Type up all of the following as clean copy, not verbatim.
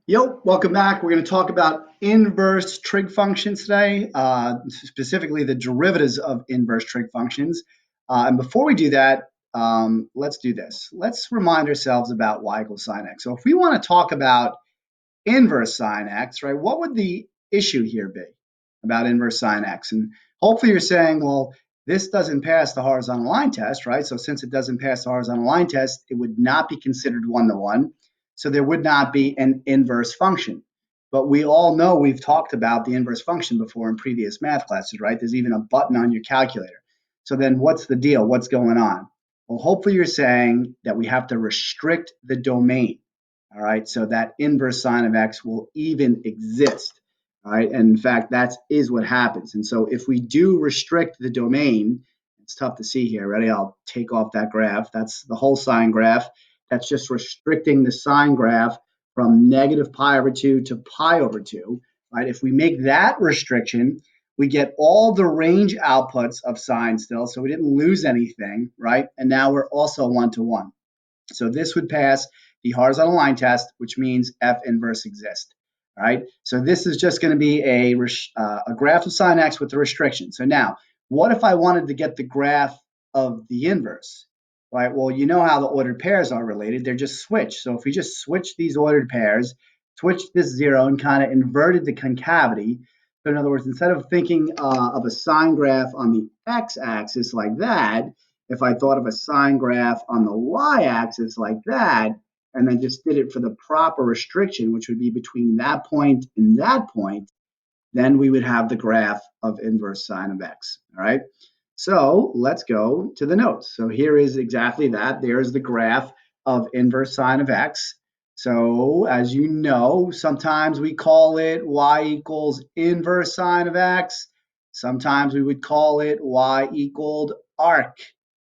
Yo, welcome back. We're going to talk about inverse trig functions today, specifically the derivatives of inverse trig functions. And before we do that, let's do this. Let's remind ourselves about y equals sine x. So if we want to talk about inverse sine x, right, what would the issue here be about inverse sine x? And hopefully you're saying, well, this doesn't pass the horizontal line test, right? So since it doesn't pass the horizontal line test, it would not be considered one-to-one. So there would not be an inverse function. But we all know we've talked about the inverse function before in previous math classes, right? There's even a button on your calculator. So then what's the deal? What's going on? Well, hopefully you're saying that we have to restrict the domain. All right, so that inverse sine of x will even exist. All right, and in fact, that is what happens. And so if we do restrict the domain, it's tough to see here. Ready? I'll take off that graph. That's the whole sine graph. That's just restricting the sine graph from negative pi over 2 to pi over 2. Right? If we make that restriction, we get all the range outputs of sine still, so we didn't lose anything, right? And now we're also one-to-one. So this would pass the horizontal line test, which means F inverse exists. All right. So this is just going to be a graph of sine x with the restriction. So now, what if I wanted to get the graph of the inverse? Right. Well, you know how the ordered pairs are related. They're just switched. So if we just switch these ordered pairs, switch this zero and kind of inverted the concavity. So in other words, instead of thinking of a sine graph on the x-axis like that, if I thought of a sine graph on the y-axis like that, and then just did it for the proper restriction, which would be between that point and that point, then we would have the graph of inverse sine of x. All right. So let's go to the notes. So here is exactly that. There's the graph of inverse sine of x. So as you know, sometimes we call it y equals inverse sine of x. Sometimes we would call it y equaled arc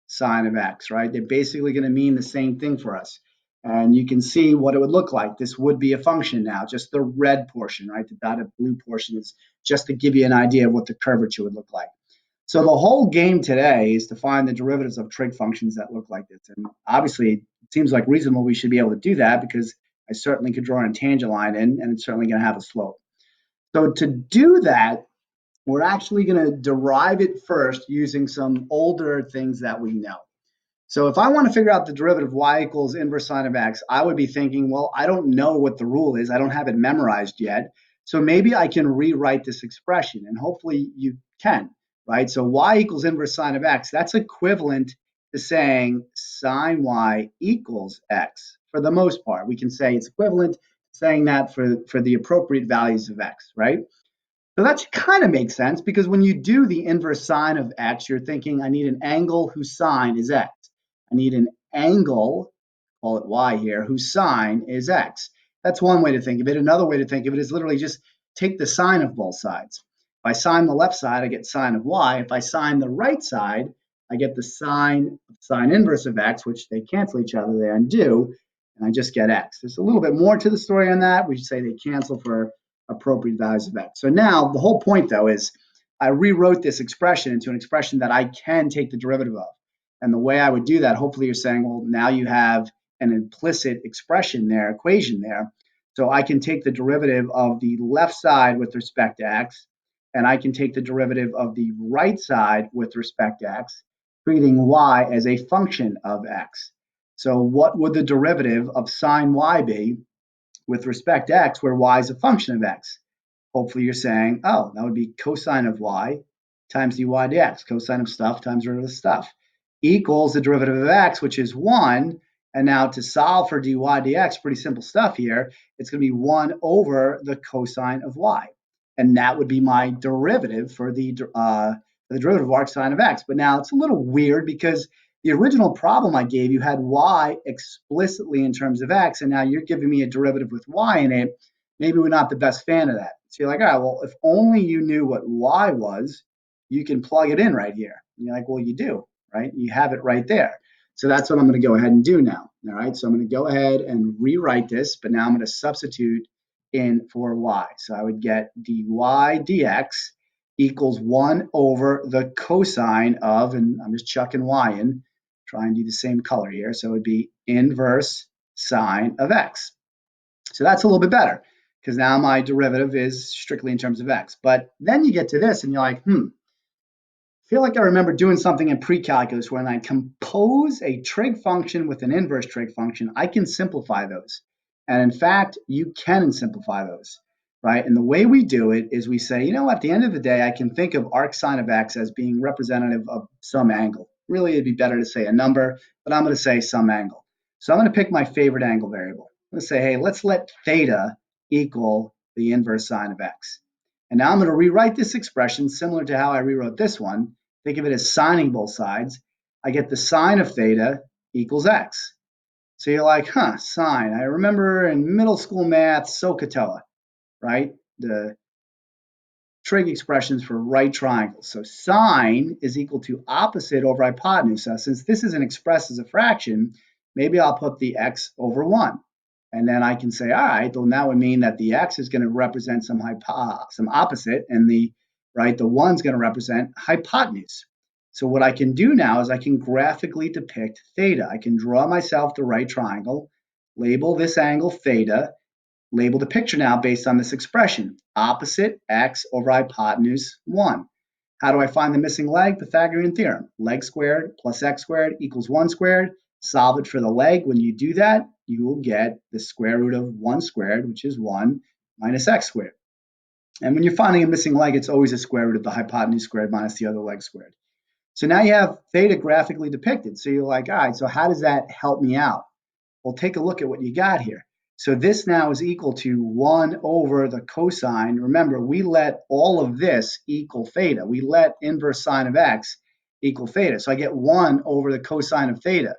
sine of x, right? They're basically going to mean the same thing for us. And you can see what it would look like. This would be a function now, just the red portion, right? The dotted blue portion is just to give you an idea of what the curvature would look like. So the whole game today is to find the derivatives of trig functions that look like this. And obviously, it seems like reasonable we should be able to do that because I certainly could draw a tangent line in, and it's certainly going to have a slope. So to do that, we're actually going to derive it first using some older things that we know. So if I want to figure out the derivative of y equals inverse sine of x, I would be thinking, well, I don't know what the rule is. I don't have it memorized yet. So maybe I can rewrite this expression, and hopefully you can, right? So y equals inverse sine of x, that's equivalent to saying sine y equals x for the most part. We can say it's equivalent to saying that for the appropriate values of x, right? So that kind of makes sense because when you do the inverse sine of x, you're thinking, I need an angle whose sine is x. I need an angle, call it y here, whose sine is x. That's one way to think of it. Another way to think of it is literally just take the sine of both sides. If I sine the left side, I get sine of y. If I sine the right side, I get the sine inverse of x, which they cancel each other, they undo, and I just get x. There's a little bit more to the story on that. We say they cancel for appropriate values of x. So now the whole point, though, is I rewrote this expression into an expression that I can take the derivative of. And the way I would do that, hopefully you're saying, well, now you have an implicit expression there, equation there. So I can take the derivative of the left side with respect to x, and I can take the derivative of the right side with respect to x, treating y as a function of x. So what would the derivative of sine y be with respect to x, where y is a function of x? Hopefully you're saying, oh, that would be cosine of y times dy dx, cosine of stuff times derivative of stuff, equals the derivative of x, which is 1. And now to solve for dy dx, pretty simple stuff here, it's going to be 1 over the cosine of y. And that would be my derivative for the derivative of arc sine of x. But now it's a little weird because the original problem I gave you had y explicitly in terms of x, and now you're giving me a derivative with y in it. Maybe we're not the best fan of that. So you're like, all right, well, if only you knew what y was, you can plug it in right here. And you're like, well, you do, right? You have it right there. So that's what I'm going to go ahead and do now. All right, so I'm going to go ahead and rewrite this, but now I'm going to substitute in for y. So I would get dy dx equals 1 over the cosine of, and I'm just chucking y in, try and do the same color here. So it would be inverse sine of x. So that's a little bit better. because now my derivative is strictly in terms of x. But then you get to this and you're like, I feel like I remember doing something in pre-calculus when I compose a trig function with an inverse trig function, I can simplify those. And in fact, you can simplify those, right? And the way we do it is we say, at the end of the day, I can think of arc sine of x as being representative of some angle. Really, it'd be better to say a number, but I'm going to say some angle. So I'm going to pick my favorite angle variable. I'm going to say, hey, let's let theta equal the inverse sine of x. And now I'm going to rewrite this expression similar to how I rewrote this one. Think of it as sining both sides. I get the sine of theta equals x. So you're like, sine. I remember in middle school math, SOHCAHTOA, right? The trig expressions for right triangles. So sine is equal to opposite over hypotenuse. So since this isn't expressed as a fraction, maybe I'll put the x over 1. And then I can say, all right, well, that would mean that the x is going to represent some opposite, and the 1 is going to represent hypotenuse. So what I can do now is I can graphically depict theta. I can draw myself the right triangle, label this angle theta, label the picture now based on this expression, opposite x over hypotenuse 1. How do I find the missing leg? Pythagorean theorem. Leg squared plus x squared equals 1 squared. Solve it for the leg. When you do that, you will get the square root of 1 squared, which is 1 minus x squared. And when you're finding a missing leg, it's always a square root of the hypotenuse squared minus the other leg squared. So now you have theta graphically depicted. So you're like, all right, so how does that help me out? Well, take a look at what you got here. So this now is equal to 1 over the cosine. Remember, we let all of this equal theta. We let inverse sine of x equal theta. So I get 1 over the cosine of theta.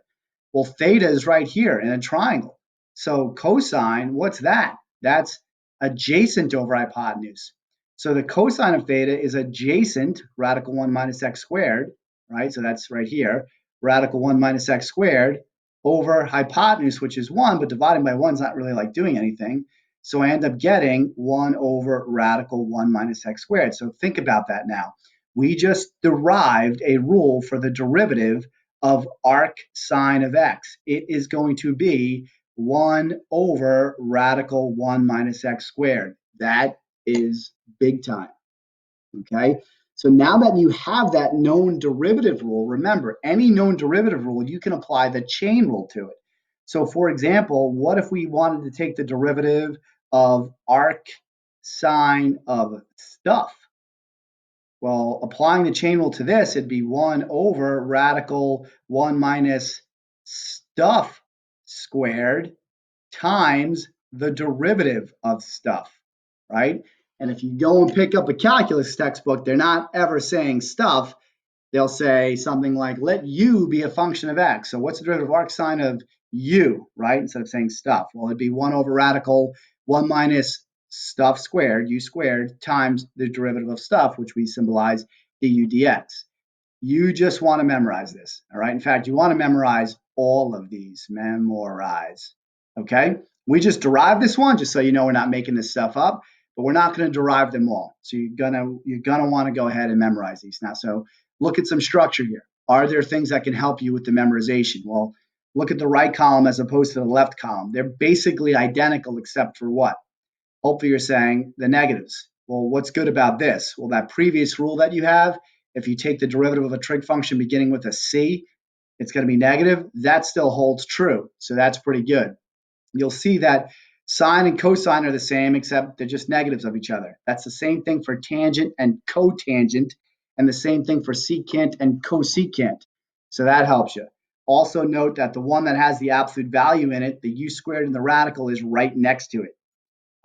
Well, theta is right here in a triangle. So cosine, what's that? That's adjacent over hypotenuse. So the cosine of theta is adjacent radical 1 minus x squared, right? So that's right here, radical 1 minus x squared over hypotenuse, which is 1, but dividing by 1 is not really like doing anything. So I end up getting 1 over radical 1 minus x squared. So think about that now. We just derived a rule for the derivative of arc sine of x. It is going to be 1 over radical 1 minus x squared. That is big time, okay? So now that you have that known derivative rule, remember, any known derivative rule, you can apply the chain rule to it. So for example, what if we wanted to take the derivative of arc sine of stuff? Well, applying the chain rule to this, it'd be 1 over radical 1 minus stuff squared times the derivative of stuff, right? And if you go and pick up a calculus textbook, they're not ever saying stuff. They'll say something like, let u be a function of x. So what's the derivative of arc sine of u, right? Instead of saying stuff. Well, it'd be 1 over radical 1 minus stuff squared, u squared, times the derivative of stuff, which we symbolize du dx. You just want to memorize this, all right? In fact, you want to memorize all of these. Memorize, okay? We just derived this one, just so you know we're not making this stuff up, but we're not going to derive them all. So you're gonna want to go ahead and memorize these now. So look at some structure here. Are there things that can help you with the memorization? Well, look at the right column as opposed to the left column. They're basically identical except for what? Hopefully you're saying the negatives. Well, what's good about this? Well, that previous rule that you have, if you take the derivative of a trig function beginning with a c, it's going to be negative. That still holds true. So that's pretty good. You'll see that sine and cosine are the same, except they're just negatives of each other. That's the same thing for tangent and cotangent, and the same thing for secant and cosecant. So that helps you. Also note that the one that has the absolute value in it, the u squared and the radical, is right next to it.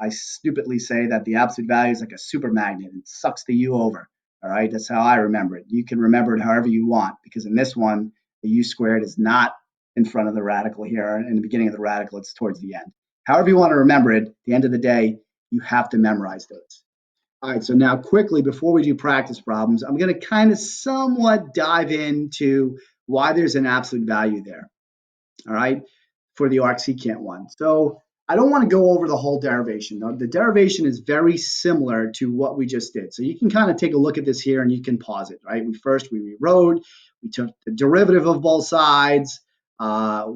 I stupidly say that the absolute value is like a super magnet. It sucks the u over. All right, that's how I remember it. You can remember it however you want, because in this one, the u squared is not in front of the radical here. In the beginning of the radical, it's towards the end. However you want to remember it, at the end of the day, you have to memorize those. All right, so now quickly, before we do practice problems, I'm going to kind of somewhat dive into why there's an absolute value there, all right, for the arcsecant one. So I don't want to go over the whole derivation. The derivation is very similar to what we just did. So you can kind of take a look at this here and you can pause it, right? We rewrote, we took the derivative of both sides.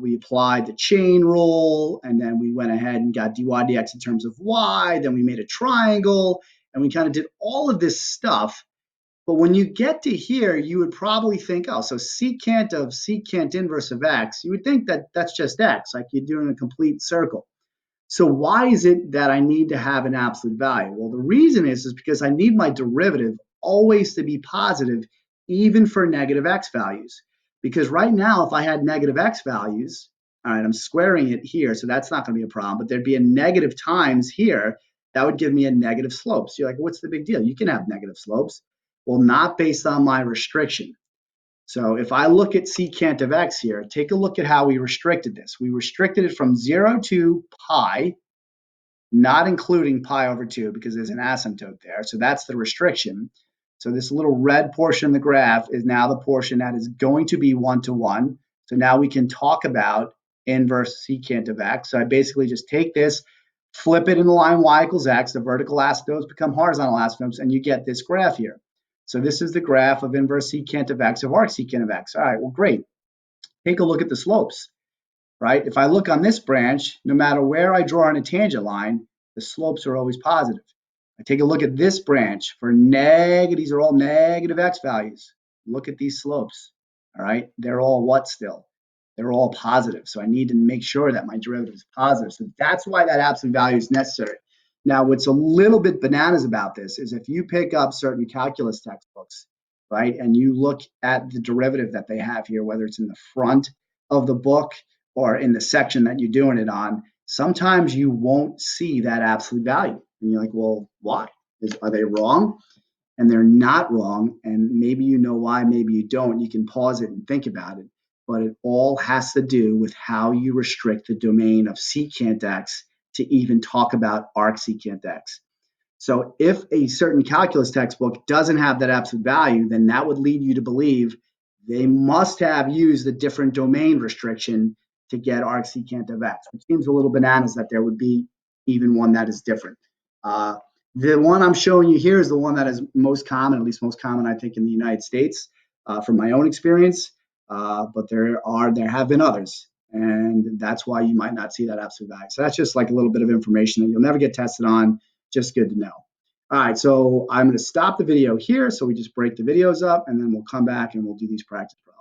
We applied the chain rule, and then we went ahead and got dy dx in terms of y. Then we made a triangle, and we kind of did all of this stuff. But when you get to here, you would probably think, oh, so secant of secant inverse of x, you would think that that's just x, like you're doing a complete circle. So why is it that I need to have an absolute value? Well, the reason is because I need my derivative always to be positive, even for negative x values. Because right now, if I had negative x values, all right, I'm squaring it here, so that's not going to be a problem, but there'd be a negative times here. That would give me a negative slope. So you're like, what's the big deal? You can have negative slopes. Well, not based on my restriction. So if I look at secant of x here, take a look at how we restricted this. We restricted it from 0 to pi, not including pi over 2 because there's an asymptote there. So that's the restriction. So this little red portion of the graph is now the portion that is going to be 1 to 1. So now we can talk about inverse secant of x. So I basically just take this, flip it in the line y equals x, the vertical asymptotes become horizontal asymptotes, and you get this graph here. So this is the graph of inverse secant of x of arc secant of x. All right, well, great. Take a look at the slopes, right? If I look on this branch, no matter where I draw on a tangent line, the slopes are always positive. I take a look at this branch for negative, these are all negative x values. Look at these slopes, all right? They're all what still? They're all positive. So I need to make sure that my derivative is positive. So that's why that absolute value is necessary. Now, what's a little bit bananas about this is if you pick up certain calculus textbooks, right, and you look at the derivative that they have here, whether it's in the front of the book or in the section that you're doing it on, sometimes you won't see that absolute value. And you're like, well, why? Are they wrong? And they're not wrong. And maybe you know why, maybe you don't. You can pause it and think about it. But it all has to do with how you restrict the domain of secant x to even talk about arc secant x. So if a certain calculus textbook doesn't have that absolute value, then that would lead you to believe they must have used a different domain restriction to get arc secant of x, which seems a little bananas that there would be even one that is different. The one I'm showing you here is the one that is most common, at least most common, I think, in the United States, from my own experience. But there have been others, and that's why you might not see that absolute value. So that's just like a little bit of information that you'll never get tested on. Just good to know. All right, so I'm going to stop the video here. So we just break the videos up, and then we'll come back and we'll do these practice problems.